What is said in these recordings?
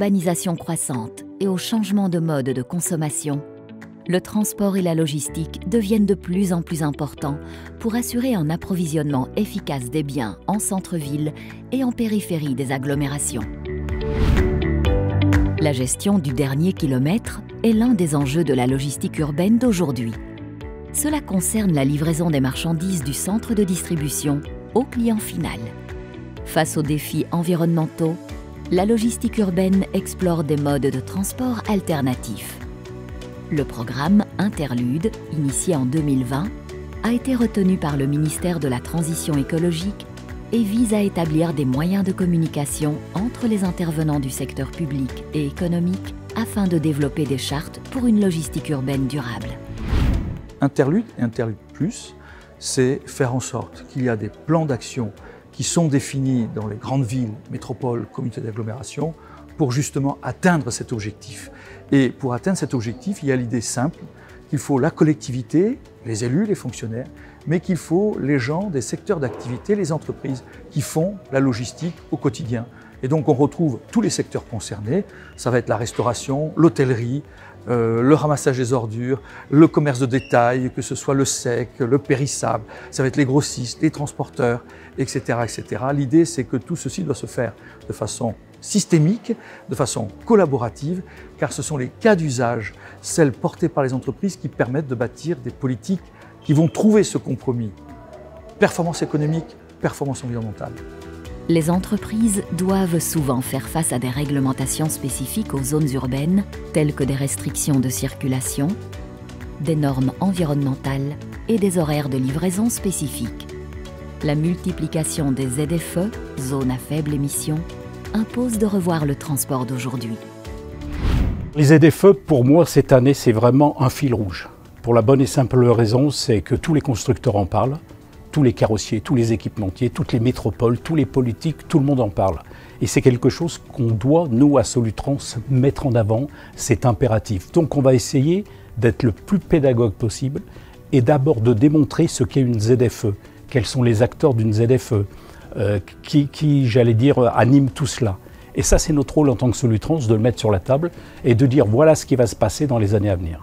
l'urbanisation croissante et au changement de mode de consommation, le transport et la logistique deviennent de plus en plus importants pour assurer un approvisionnement efficace des biens en centre-ville et en périphérie des agglomérations. La gestion du dernier kilomètre est l'un des enjeux de la logistique urbaine d'aujourd'hui. Cela concerne la livraison des marchandises du centre de distribution au client final. Face aux défis environnementaux, la logistique urbaine explore des modes de transport alternatifs. Le programme Interlude, initié en 2020, a été retenu par le ministère de la Transition écologique et vise à établir des moyens de communication entre les intervenants du secteur public et économique afin de développer des chartes pour une logistique urbaine durable. Interlude et Interlude Plus, c'est faire en sorte qu'il y a des plans d'action qui sont définis dans les grandes villes, métropoles, communautés d'agglomération, pour justement atteindre cet objectif. Et pour atteindre cet objectif, il y a l'idée simple qu'il faut la collectivité, les élus, les fonctionnaires, mais qu'il faut les gens des secteurs d'activité, les entreprises qui font la logistique au quotidien. Et donc on retrouve tous les secteurs concernés, ça va être la restauration, l'hôtellerie, le ramassage des ordures, le commerce de détail, que ce soit le sec, le périssable, ça va être les grossistes, les transporteurs, etc. etc. L'idée, c'est que tout ceci doit se faire de façon systémique, de façon collaborative, car ce sont les cas d'usage, celles portées par les entreprises, qui permettent de bâtir des politiques qui vont trouver ce compromis. Performance économique, performance environnementale. Les entreprises doivent souvent faire face à des réglementations spécifiques aux zones urbaines, telles que des restrictions de circulation, des normes environnementales et des horaires de livraison spécifiques. La multiplication des ZFE, zones à faible émission, impose de revoir le transport d'aujourd'hui. Les ZFE, pour moi, cette année, c'est vraiment un fil rouge. Pour la bonne et simple raison, c'est que tous les constructeurs en parlent, tous les carrossiers, tous les équipementiers, toutes les métropoles, tous les politiques, tout le monde en parle. Et c'est quelque chose qu'on doit, nous, à Solutrans, mettre en avant, c'est impératif. Donc on va essayer d'être le plus pédagogue possible et d'abord de démontrer ce qu'est une ZFE, quels sont les acteurs d'une ZFE, qui, j'allais dire, animent tout cela. Et ça, c'est notre rôle en tant que Solutrans, de le mettre sur la table et de dire voilà ce qui va se passer dans les années à venir.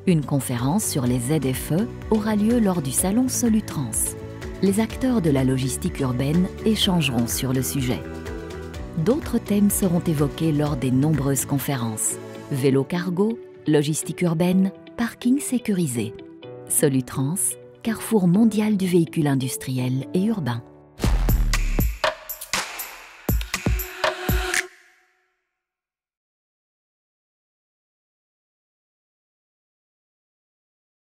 Une conférence sur les ZFE aura lieu lors du salon Solutrans. Les acteurs de la logistique urbaine échangeront sur le sujet. D'autres thèmes seront évoqués lors des nombreuses conférences. Vélo cargo, logistique urbaine, parking sécurisé. Solutrans, carrefour mondial du véhicule industriel et urbain.